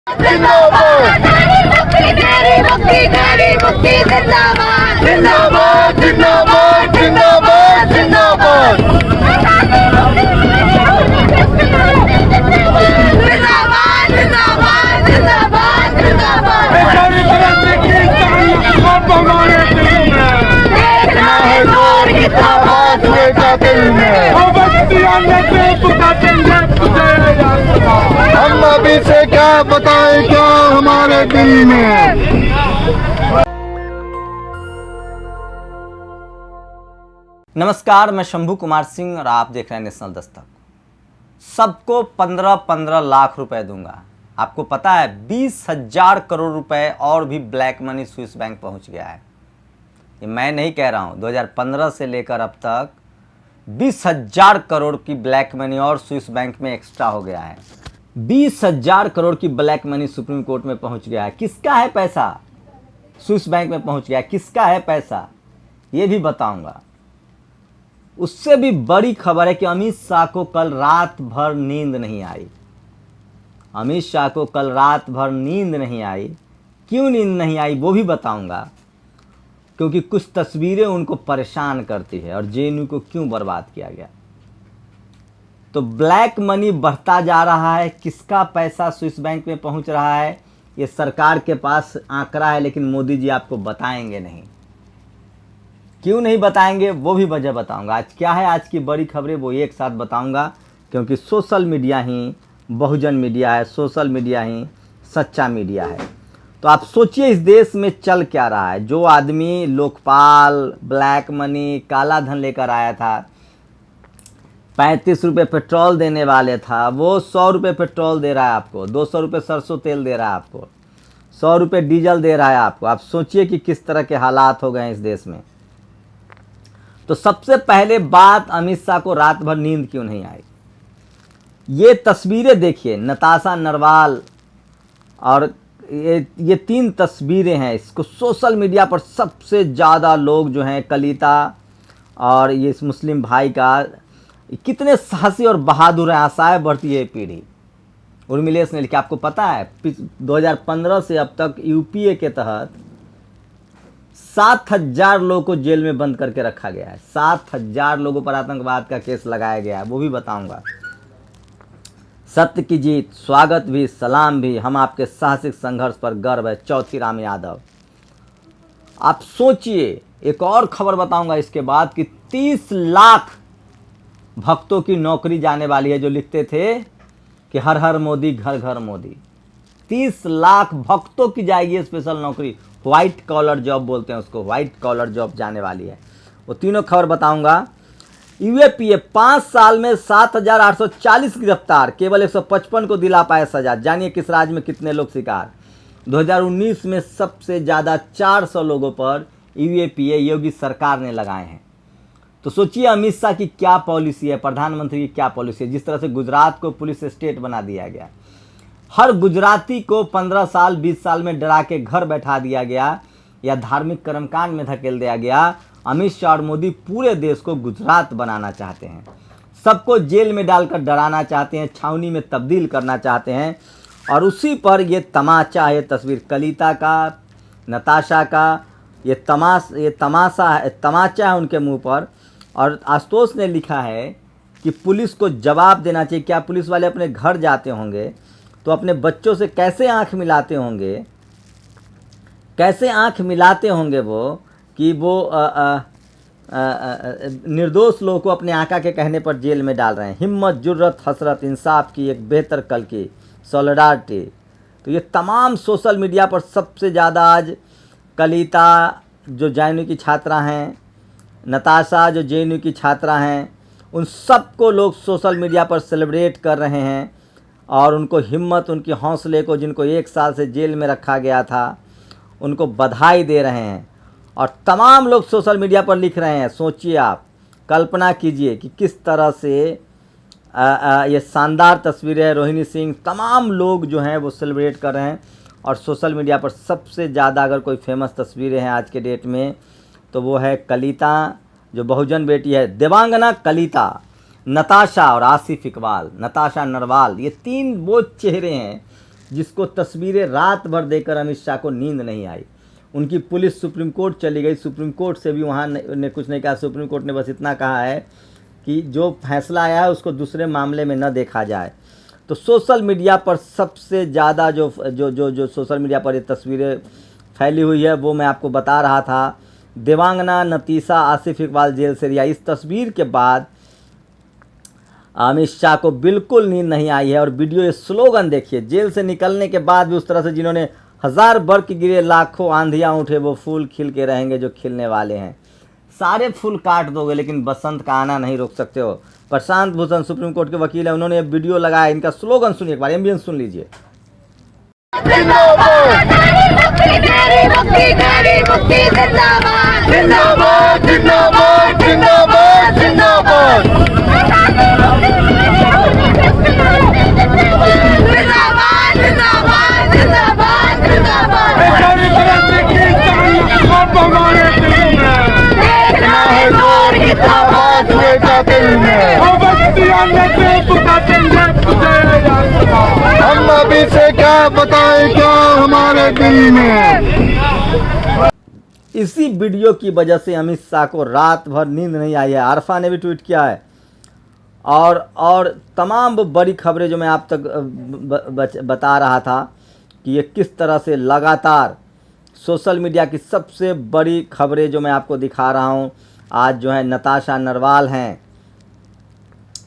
जिंदाबाद जिंदाबाद जिंदाबाद जिंदाबाद जिंदाबाद हम अभी से क्या बताएं क्या हमारे दिल में। नमस्कार, मैं शंभू कुमार सिंह और आप देख रहे हैं नेशनल दस्तक। सबको 15-15 लाख रुपए दूंगा। आपको पता है 20,000 करोड़ रुपए और भी ब्लैक मनी स्विस बैंक पहुंच गया है। ये मैं नहीं कह रहा हूं, 2015 से लेकर अब तक 20,000 करोड़ की ब्लैक मनी और स्विस बैंक में एक्स्ट्रा हो गया है। 20,000 करोड़ की ब्लैक मनी सुप्रीम कोर्ट में पहुंच गया है। किसका है पैसा? स्विस बैंक में पहुंच गया है। किसका है पैसा ये भी बताऊंगा। उससे भी बड़ी खबर है कि अमित शाह को कल रात भर नींद नहीं आई। अमित शाह को कल रात भर नींद नहीं आई। क्यों नींद नहीं आई वो भी बताऊंगा, क्योंकि कुछ तस्वीरें उनको परेशान करती है और जेएनयू को क्यों बर्बाद किया गया। तो ब्लैक मनी बढ़ता जा रहा है। किसका पैसा स्विस बैंक में पहुंच रहा है ये सरकार के पास आंकड़ा है, लेकिन मोदी जी आपको बताएंगे नहीं। क्यों नहीं बताएंगे वो भी वजह बताऊंगा। आज क्या है, आज की बड़ी खबरें वो एक साथ बताऊंगा, क्योंकि सोशल मीडिया ही बहुजन मीडिया है, सोशल मीडिया ही सच्चा मीडिया है। तो आप सोचिए इस देश में चल क्या रहा है। जो आदमी लोकपाल, ब्लैक मनी, काला धन लेकर आया था, 35 रुपये पेट्रोल देने वाले था, वो 100 रुपये पेट्रोल दे रहा है आपको, 200 रुपये सरसों तेल दे रहा है आपको, 100 रुपये डीजल दे रहा है आपको। आप सोचिए कि किस तरह के हालात हो गए हैं इस देश में। तो सबसे पहले बात, अमित शाह को रात भर नींद क्यों नहीं आई। ये तस्वीरें देखिए, नताशा नरवाल और ये 3 तस्वीरें हैं। इसको सोशल मीडिया पर सबसे ज़्यादा लोग जो हैं, कलिता और ये इस मुस्लिम भाई का, कितने साहसी और बहादुर हैं। आशाएं बढ़ती है पीढ़ी। उर्मिलेश ने लिखा, आपको पता है 2015 से अब तक यूपीए के तहत 7,000 लोगों को जेल में बंद करके रखा गया है। 7,000 लोगों पर आतंकवाद का केस लगाया गया है, वो भी बताऊंगा। सत्य की जीत, स्वागत भी, सलाम भी, हम आपके साहसिक संघर्ष पर गर्व है, चौथी राम यादव। आप सोचिए, एक और खबर बताऊंगा इसके बाद कि 30 लाख भक्तों की नौकरी जाने वाली है, जो लिखते थे कि हर हर मोदी घर घर मोदी। 30 लाख भक्तों की जाएगी स्पेशल नौकरी, व्हाइट कॉलर जॉब बोलते हैं उसको, व्हाइट कॉलर जॉब जाने वाली है। वो तीनों खबर बताऊंगा। यूएपीए 5 साल में 7,840 गिरफ्तार, केवल 155 को दिला पाए सजा। जानिए किस राज्य में कितने लोग शिकार। 2019 में सबसे ज़्यादा 400 लोगों पर यूएपीए योगी सरकार ने लगाए हैं। तो सोचिए अमित शाह की क्या पॉलिसी है, प्रधानमंत्री की क्या पॉलिसी है। जिस तरह से गुजरात को पुलिस स्टेट बना दिया गया, हर गुजराती को 15 साल 20 साल में डरा के घर बैठा दिया गया या धार्मिक कर्मकांड में धकेल दिया गया। अमित शाह और मोदी पूरे देश को गुजरात बनाना चाहते हैं। सबको जेल में डालकर डराना चाहते हैं, छावनी में तब्दील करना चाहते हैं। और उसी पर ये तमाचा है, तस्वीर कलिता का, नताशा का, ये तमाचा है उनके मुंह पर। और आशुतोष ने लिखा है कि पुलिस को जवाब देना चाहिए। क्या पुलिस वाले अपने घर जाते होंगे तो अपने बच्चों से कैसे आंख मिलाते होंगे, कैसे आंख मिलाते होंगे वो कि वो निर्दोष लोगों को अपने आका के कहने पर जेल में डाल रहे हैं। हिम्मत, जुर्रत, हसरत, इंसाफ की एक बेहतर कल की, सॉलिडारिटी। तो ये तमाम सोशल मीडिया पर सबसे ज़्यादा आज कलिता जो जेएनयू की छात्रा हैं, नताशा जो जेएनयू की छात्रा हैं, उन सबको लोग सोशल मीडिया पर सेलिब्रेट कर रहे हैं और उनको हिम्मत, उनके हौसले को, जिनको 1 साल से जेल में रखा गया था, उनको बधाई दे रहे हैं। और तमाम लोग सोशल मीडिया पर लिख रहे हैं। सोचिए आप, कल्पना कीजिए कि किस तरह से ये शानदार तस्वीरें हैं। रोहिणी सिंह, तमाम लोग जो हैं वो सेलिब्रेट कर रहे हैं। और सोशल मीडिया पर सबसे ज़्यादा अगर कोई फेमस तस्वीरें हैं आज के डेट में तो वो है कलिता जो बहुजन बेटी है, देवांगना कलिता, नताशा और आसिफ इकबाल, नताशा नरवाल। ये 3 वो चेहरे हैं जिसको तस्वीरें रात भर देखकर अमित शाह को नींद नहीं आई। उनकी पुलिस सुप्रीम कोर्ट चली गई, सुप्रीम कोर्ट से भी वहाँ ने कुछ नहीं कहा। सुप्रीम कोर्ट ने बस इतना कहा है कि जो फैसला आया है उसको दूसरे मामले में न देखा जाए। तो सोशल मीडिया पर सबसे ज़्यादा जो सोशल मीडिया पर ये तस्वीरें फैली हुई है वो मैं आपको बता रहा था। देवांगना नतीसा आसिफ इकबाल जेल से रिहा। इस तस्वीर के बाद अमित शाह को बिल्कुल नींद नहीं आई है। और वीडियो ये स्लोगन देखिए, जेल से निकलने के बाद भी उस तरह से जिन्होंने हजार बर्फ गिरे लाखों आंधियां उठे वो फूल खिल के रहेंगे जो खिलने वाले हैं। सारे फूल काट दोगे लेकिन बसंत का आना नहीं रोक सकते हो। प्रशांत भूषण सुप्रीम कोर्ट के वकील है, उन्होंने वीडियो लगाया। इनका स्लोगन सुनिए एक बार, एम्बियंस सुन लीजिए। जिंदाबाद जिंदाबाद जिंदाबाद जिंदाबाद। हम अभी से क्या बताएं क्या हमारे दिल में। इसी वीडियो की वजह से अमित शाह को रात भर नींद नहीं आई है। आरफा ने भी ट्वीट किया है। और तमाम बड़ी खबरें जो मैं आप तक बता रहा था कि ये किस तरह से लगातार सोशल मीडिया की सबसे बड़ी खबरें जो मैं आपको दिखा रहा हूँ। आज जो है नताशा नरवाल हैं,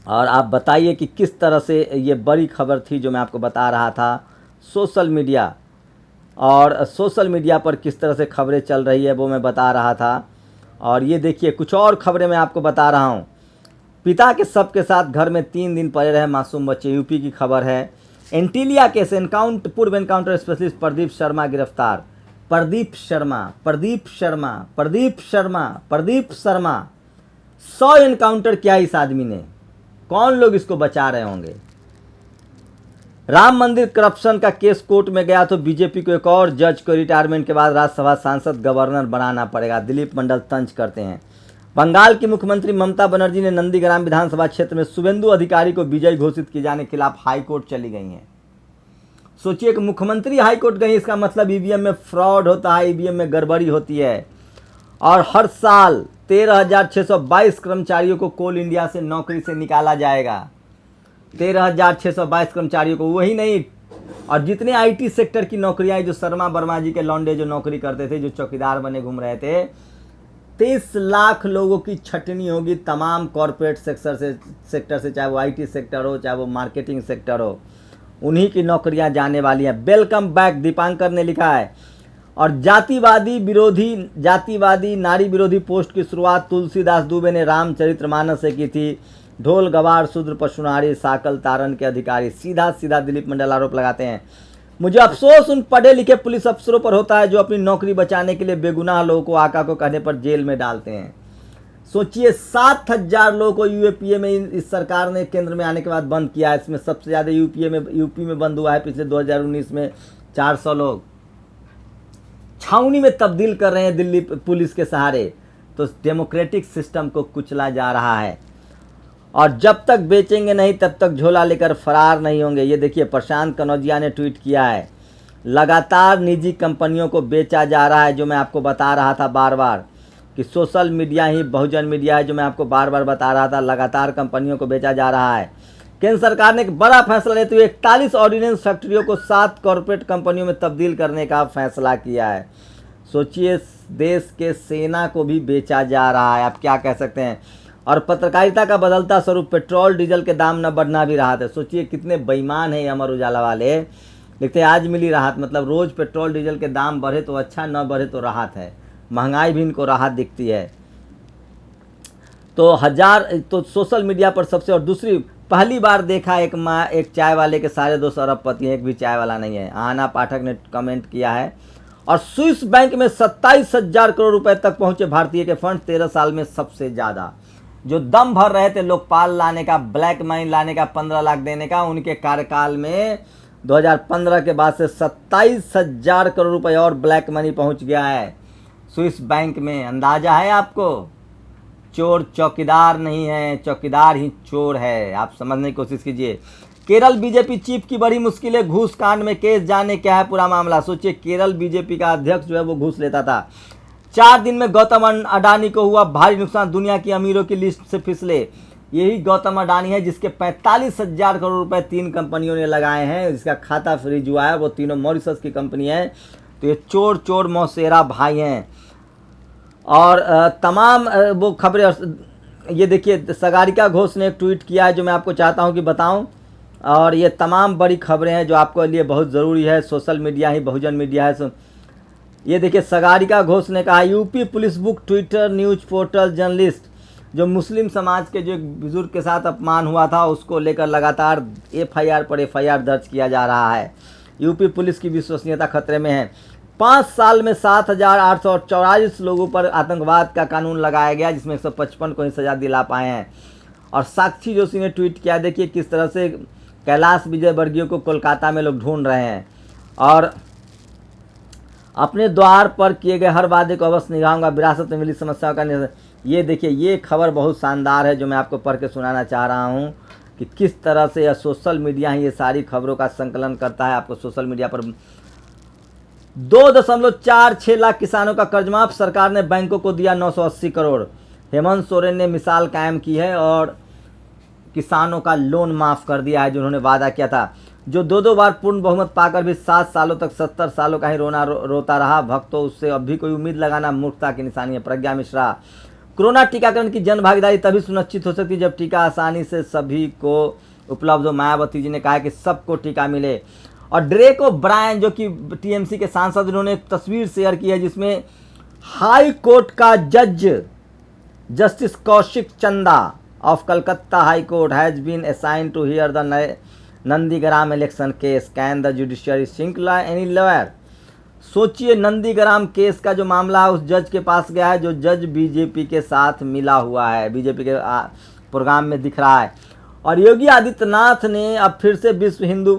और आप बताइए कि किस तरह से ये बड़ी खबर थी जो मैं आपको बता रहा था। सोशल मीडिया और सोशल मीडिया पर किस तरह से खबरें चल रही है वो मैं बता रहा था। और ये देखिए कुछ और खबरें मैं आपको बता रहा हूँ। पिता के शव के साथ घर में 3 दिन पड़े रहे मासूम बच्चे, यूपी की खबर है। एंटीलिया केस पूर्व एनकाउंटर स्पेशलिस्ट प्रदीप शर्मा गिरफ्तार। प्रदीप शर्मा 100 एनकाउंटर किया इस आदमी ने। कौन लोग इसको बचा रहे होंगे। राम मंदिर करप्शन का केस कोर्ट में गया तो बीजेपी को एक और जज को रिटायरमेंट के बाद राज्यसभा सांसद गवर्नर बनाना पड़ेगा, दिलीप मंडल तंज करते हैं। बंगाल की मुख्यमंत्री ममता बनर्जी ने नंदीग्राम विधानसभा क्षेत्र में शुभेंदु अधिकारी को विजयी घोषित किए जाने के खिलाफ हाईकोर्ट चली गई हैं। सोचिए कि मुख्यमंत्री हाईकोर्ट गई, इसका मतलब ईवीएम में फ्रॉड होता है, ईवीएम में गड़बड़ी होती है। और हर साल 13,622 कर्मचारियों को कोल इंडिया से नौकरी से निकाला जाएगा। 13,622 कर्मचारियों को, वही नहीं, और जितने आईटी सेक्टर की नौकरियां जो शर्मा वर्मा जी के लौंडे जो नौकरी करते थे, जो चौकीदार बने घूम रहे थे, 30 लाख लोगों की छटनी होगी तमाम कॉरपोरेट सेक्टर से, चाहे वो आईटी सेक्टर हो, चाहे वो मार्केटिंग सेक्टर हो, उन्हीं की नौकरियां जाने वाली हैं। वेलकम बैक दीपांकर ने लिखा है। और जातिवादी नारी विरोधी पोस्ट की शुरुआत तुलसीदास दुबे ने रामचरितमानस से की थी। ढोल गवार शूद्र पशुनारी साकल तारण के अधिकारी, सीधा दिलीप मंडल आरोप लगाते हैं। मुझे अफसोस उन पढ़े लिखे पुलिस अफसरों पर होता है जो अपनी नौकरी बचाने के लिए बेगुनाह लोगों को आका को कहने पर जेल में डालते हैं। सोचिए 7,000 लोगों को यूपीए में इस सरकार ने केंद्र में आने के बाद बंद किया है। इसमें सबसे ज़्यादा यूपी में बंद हुआ है। पिछले 2019 में 400 लोग छावनी में तब्दील कर रहे हैं दिल्ली पुलिस के सहारे। तो डेमोक्रेटिक सिस्टम को कुचला जा रहा है, और जब तक बेचेंगे नहीं तब तक झोला लेकर फरार नहीं होंगे। ये देखिए प्रशांत कनौजिया ने ट्वीट किया है। लगातार निजी कंपनियों को बेचा जा रहा है, जो मैं आपको बता रहा था बार बार कि सोशल मीडिया ही बहुजन मीडिया है, जो मैं आपको बार बार बता रहा था। लगातार कंपनियों को बेचा जा रहा है। केंद्र सरकार ने एक बड़ा फैसला लेते हुए 41 ऑर्डिनेंस फैक्ट्रियों को 7 कॉरपोरेट कंपनियों में तब्दील करने का फैसला किया है। सोचिए देश के सेना को भी बेचा जा रहा है, आप क्या कह सकते हैं। और पत्रकारिता का बदलता स्वरूप, पेट्रोल डीजल के दाम न बढ़ना भी राहत है। सोचिए कितने बेईमान हैं अमर उजाला वाले। लिखते हैं आज मिली राहत, मतलब रोज़ पेट्रोल डीजल के दाम बढ़े तो अच्छा, न बढ़े तो राहत है। महंगाई भी इनको राहत दिखती है। तो सोशल मीडिया पर सबसे, और दूसरी पहली बार देखा एक चाय वाले के 2.5 अरबपति हैं, एक भी चाय वाला नहीं है। आना पाठक ने कमेंट किया है। और स्विस बैंक में 27,000 करोड़ रुपए तक पहुंचे भारतीय के फंड, 13 साल में सबसे ज़्यादा। जो दम भर रहे थे लोकपाल लाने का, ब्लैक मनी लाने का, 15 लाख देने का, उनके कार्यकाल में 2015 के बाद से 27,000 करोड़ रुपए और ब्लैक मनी पहुंच गया है स्विस बैंक में। अंदाजा है आपको। चोर चौकीदार नहीं है, चौकीदार ही चोर है। आप समझने की कोशिश कीजिए। केरल बीजेपी चीफ की बड़ी मुश्किलें, घूस कांड में केस, जाने क्या है पूरा मामला। सोचिए केरल बीजेपी का अध्यक्ष जो है वो घूस लेता था। 4 दिन में गौतम अडानी को हुआ भारी नुकसान, दुनिया की अमीरों की लिस्ट से फिसले। यही गौतम अडानी है जिसके 45,000 करोड़ रुपए 3 कंपनियों ने लगाए हैं, जिसका खाता फ्रीज हुआ है। वो तीनों मॉरिशस की कंपनी है। तो ये चोर चोर मौसेरा भाई हैं। और तमाम वो खबरें, ये देखिए सागरिका घोष ने एक ट्वीट किया है जो मैं आपको चाहता हूं कि बताऊं। और ये तमाम बड़ी खबरें हैं जो आपके लिए बहुत ज़रूरी है। सोशल मीडिया ही बहुजन मीडिया है। ये देखिए सागरिका घोष ने कहा, UP police book Twitter news portal journalist, जो मुस्लिम समाज के जो एक बुजुर्ग के साथ अपमान हुआ था उसको लेकर लगातार एफआईआर पर एफआईआर दर्ज किया जा रहा है। यूपी पुलिस की विश्वसनीयता खतरे में है। 5 साल में 7,844 लोगों पर आतंकवाद का कानून लगाया गया, जिसमें 155 को ही सजा दिला पाए हैं। और साक्षी जोशी ने ट्वीट किया, देखिए किस तरह से कैलाश विजयवर्गीय को कोलकाता में लोग ढूंढ रहे हैं। और अपने द्वार पर किए गए हर वादे को अवश्य निभाऊंगा, विरासत में मिली समस्याओं का निराकरण। ये देखिए ये खबर बहुत शानदार है जो मैं आपको पढ़ के सुनाना चाह रहा हूँ कि किस तरह से यह सोशल मीडिया ही ये सारी खबरों का संकलन करता है। आपको सोशल मीडिया पर 2.46 लाख किसानों का कर्ज माफ, सरकार ने बैंकों को दिया 980 करोड़। हेमंत सोरेन ने मिसाल कायम की है और किसानों का लोन माफ कर दिया है जो उन्होंने वादा किया था। जो 2 बार पूर्ण बहुमत पाकर भी 7 सालों तक 70 सालों का ही रोता रहा भक्त, तो उससे अब भी कोई उम्मीद लगाना मूर्खता की निशानी है। प्रज्ञा मिश्रा, कोरोना टीकाकरण की जन भागीदारी तभी सुनिश्चित हो सकती है जब टीका आसानी से सभी को उपलब्ध हो। मायावती जी ने कहा है कि सबको टीका मिले। और ड्रेक ओब्रायन जो कि टीएमसी के सांसद, उन्होंने एक तस्वीर शेयर की है जिसमें हाई कोर्ट का जज Justice Kaushik Chanda of Calcutta High Court has been assign to hear the Nandigram election case, can the judiciary सिंकला एनी लॉयर। सोचिए नंदीग्राम केस का जो मामला उस जज के पास गया है जो जज बीजेपी के साथ मिला हुआ है, बीजेपी के प्रोग्राम में दिख रहा है। और योगी आदित्यनाथ ने अब फिर से विश्व हिंदू,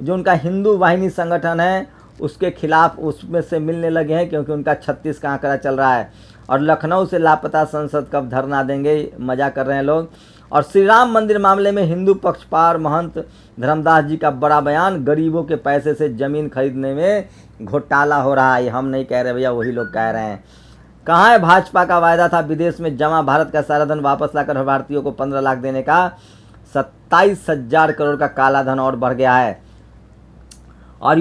जो उनका हिंदू वाहिनी संगठन है, उसके खिलाफ उसमें से मिलने लगे हैं क्योंकि उनका 36 का आंकड़ा चल रहा है। और लखनऊ से लापता सांसद कब धरना देंगे, मजा कर रहे हैं लोग। और श्री राम मंदिर मामले में हिंदू पक्षपार महंत धर्मदास जी का बड़ा बयान, गरीबों के पैसे से जमीन खरीदने में घोटाला हो रहा है। ये हम नहीं कह रहे भैया, वही लोग कह रहे हैं। कहाँ है भाजपा का वायदा था विदेश में जमा भारत का सारा धन वापस लाकर भारतीयों को 15 लाख देने का? 27,000 करोड़ का काला धन और बढ़ गया है। और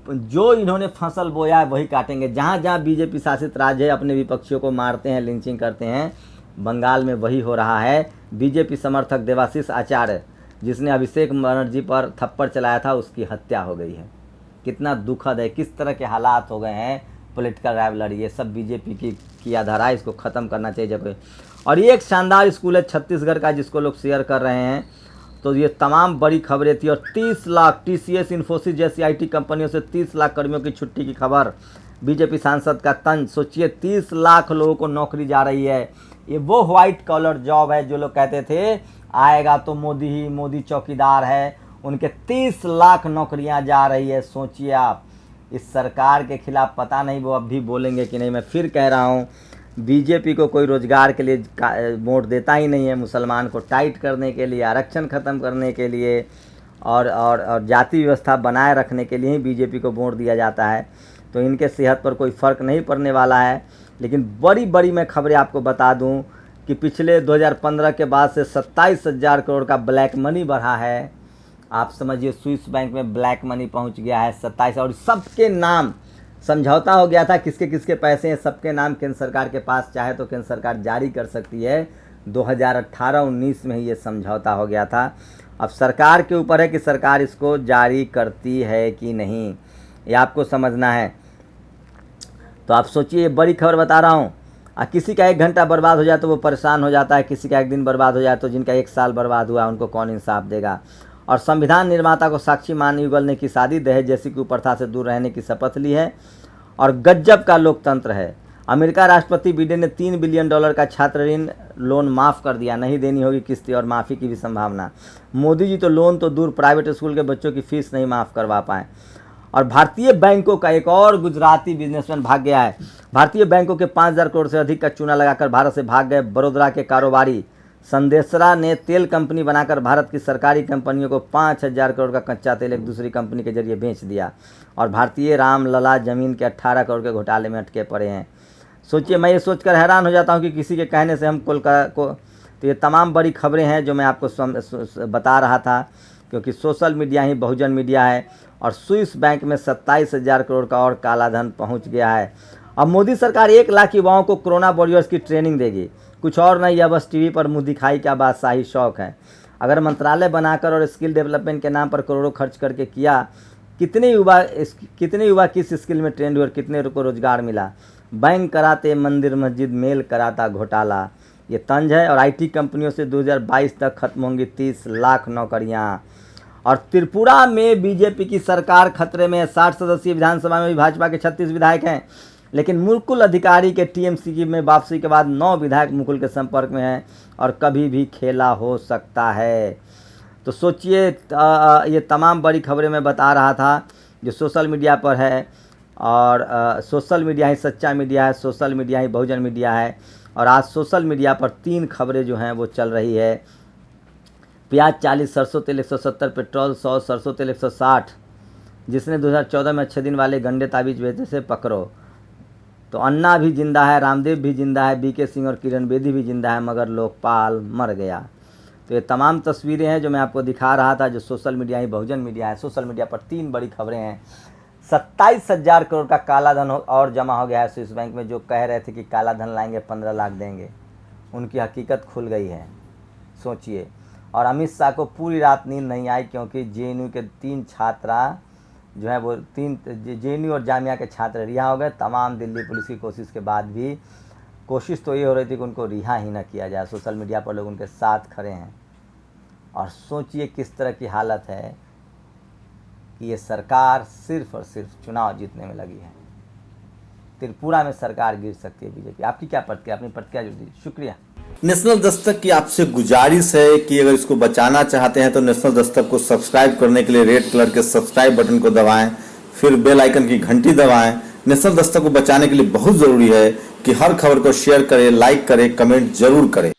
जो इन्होंने फसल बोया है वही काटेंगे। जहाँ जहाँ बीजेपी शासित राज्य है अपने विपक्षियों को मारते हैं, लिंचिंग करते हैं। बंगाल में वही हो रहा है। बीजेपी समर्थक देवाशीष आचार्य, जिसने अभिषेक बनर्जी पर थप्पड़ चलाया था, उसकी हत्या हो गई है। कितना दुखद है, किस तरह के हालात हो गए हैं। पॉलिटिकल राइवलरी ये सब बीजेपी की किया धारा है, इसको ख़त्म करना चाहिए जब। और ये एक शानदार स्कूल है छत्तीसगढ़ का जिसको लोग शेयर कर रहे हैं। तो ये तमाम बड़ी खबरें थी। और 30 लाख टीसीएस इन्फोसिस जैसी आईटी कंपनियों से 30 लाख कर्मियों की छुट्टी की खबर, बीजेपी सांसद का तंज। सोचिए 30 लाख लोगों को नौकरी जा रही है। ये वो व्हाइट कॉलर जॉब है जो लोग कहते थे आएगा तो मोदी ही, मोदी चौकीदार है, उनके 30 लाख नौकरियां जा रही है। सोचिए आप, इस सरकार के खिलाफ पता नहीं वो अब भी बोलेंगे कि नहीं। मैं फिर कह रहा हूँ, बीजेपी को कोई रोजगार के लिए वोट देता ही नहीं है। मुसलमान को टाइट करने के लिए, आरक्षण ख़त्म करने के लिए और जाति व्यवस्था बनाए रखने के लिए ही बीजेपी को वोट दिया जाता है। तो इनके सेहत पर कोई फ़र्क नहीं पड़ने वाला है। लेकिन बड़ी बड़ी मैं खबरें आपको बता दूं कि पिछले 2015 के बाद से 27,000 करोड़ का ब्लैक मनी बढ़ा है। आप समझिए स्विस बैंक में ब्लैक मनी पहुंच गया है 27। और सबके नाम समझौता हो गया था, किसके किसके पैसे हैं सबके नाम केंद्र सरकार के पास चाहे तो केंद्र सरकार जारी कर सकती है। 2018-19 में ही ये समझौता हो गया था। अब सरकार के ऊपर है कि सरकार इसको जारी करती है कि नहीं, ये आपको समझना है। तो आप सोचिए, बड़ी खबर बता रहा हूँ। किसी का 1 घंटा बर्बाद हो जाए तो वो परेशान हो जाता है, किसी का 1 दिन बर्बाद हो जाए तो जिनका 1 साल बर्बाद हुआ उनको कौन इंसाफ देगा। और संविधान निर्माता को साक्षी मान युगल ने की शादी, दहेज जैसी कुप्रथा से दूर रहने की शपथ ली है। और गजब का लोकतंत्र है। अमेरिका राष्ट्रपति बिडेन ने $3 बिलियन का छात्र ऋण लोन माफ़ कर दिया, नहीं देनी होगी किस्तें और माफ़ी की भी संभावना। मोदी जी तो लोन तो दूर, प्राइवेट स्कूल के बच्चों की फीस नहीं माफ़ करवा पाए। और भारतीय बैंकों का एक और गुजराती बिजनेसमैन भाग गया है। भारतीय बैंकों के 5,000 करोड़ से अधिक का चूना लगाकर भारत से भाग गए बड़ौदा के कारोबारी संदेशरा ने तेल कंपनी बनाकर भारत की सरकारी कंपनियों को 5,000 करोड़ का कच्चा तेल एक दूसरी कंपनी के जरिए बेच दिया और भारतीय रामलला जमीन के 18 करोड़ के घोटाले में अटके पड़े हैं। सोचिए, मैं ये सोचकर हैरान हो जाता हूँ कि किसी के कहने से हम कोलकाता को, तो ये तमाम बड़ी खबरें हैं जो मैं आपको बता रहा था, क्योंकि सोशल मीडिया ही बहुजन मीडिया है। और स्विस बैंक में 27,000 करोड़ का और काला धन पहुँच गया है। अब मोदी सरकार 1 लाख युवाओं को कोरोना वॉरियर्स की ट्रेनिंग देगी, कुछ और नहीं, यह बस टीवी पर मुँह दिखाई का बादशाही शौक है। अगर मंत्रालय बनाकर और स्किल डेवलपमेंट के नाम पर करोड़ों खर्च करके किया, कितने युवा किस स्किल में ट्रेंड हुए और कितने को रोजगार मिला। बैंक कराते मंदिर मस्जिद, मेल कराता घोटाला, ये तंज है। और आईटी कंपनियों से 2022 तक खत्म होंगी 30 लाख नौकरियाँ। और त्रिपुरा में बीजेपी की सरकार खतरे में है। 60 सदस्यीय विधानसभा में भी भाजपा के 36 विधायक हैं, लेकिन मुकुल अधिकारी के टीएमसी में वापसी के बाद 9 विधायक मुकुल के संपर्क में हैं और कभी भी खेला हो सकता है। तो सोचिए, ये तमाम बड़ी खबरें मैं बता रहा था जो सोशल मीडिया पर है। और सोशल मीडिया ही सच्चा मीडिया है, सोशल मीडिया ही बहुजन मीडिया है। और आज सोशल मीडिया पर 3 खबरें जो हैं वो चल रही है। प्याज 40, सरसों तेल 170, पेट्रोल 100, सरसों तेल 160। जिसने 2014 में अच्छे दिन वाले गंडे ताबीज बेचे से पकड़ो। तो अन्ना भी जिंदा है, रामदेव भी जिंदा है, बीके सिंह और किरण बेदी भी जिंदा है, मगर लोकपाल मर गया। तो ये तमाम तस्वीरें हैं जो मैं आपको दिखा रहा था, जो सोशल मीडिया ही बहुजन मीडिया है। सोशल मीडिया पर 3 बड़ी खबरें हैं। 27,000 करोड़ का काला धन और जमा हो गया है स्विस बैंक में। जो कह रहे थे कि काला धन लाएंगे 15 लाख देंगे, उनकी हकीकत खुल गई है। सोचिए। और अमित शाह को पूरी रात नींद नहीं आई, क्योंकि जेएनयू के 3 छात्रा जो है वो 3 जेएनयू और जामिया के छात्र रिहा हो गए। तमाम दिल्ली पुलिस की कोशिश के बाद भी कोशिश तो ये हो रही थी कि उनको रिहा ही न किया जाए। सोशल मीडिया पर लोग उनके साथ खड़े हैं। और सोचिए किस तरह की हालत है कि ये सरकार सिर्फ और सिर्फ चुनाव जीतने में लगी है। त्रिपुरा में सरकार गिर सकती है बीजेपी। आपकी क्या प्रतिक्रिया, अपनी प्रतिक्रिया जो दीजिए। शुक्रिया। नेशनल दस्तक की आपसे गुजारिश है कि अगर इसको बचाना चाहते हैं तो नेशनल दस्तक को सब्सक्राइब करने के लिए रेड कलर के सब्सक्राइब बटन को दबाएं, फिर बेल आइकन की घंटी दबाएं। नेशनल दस्तक को बचाने के लिए बहुत जरूरी है कि हर खबर को शेयर करें, लाइक करें, कमेंट जरूर करें।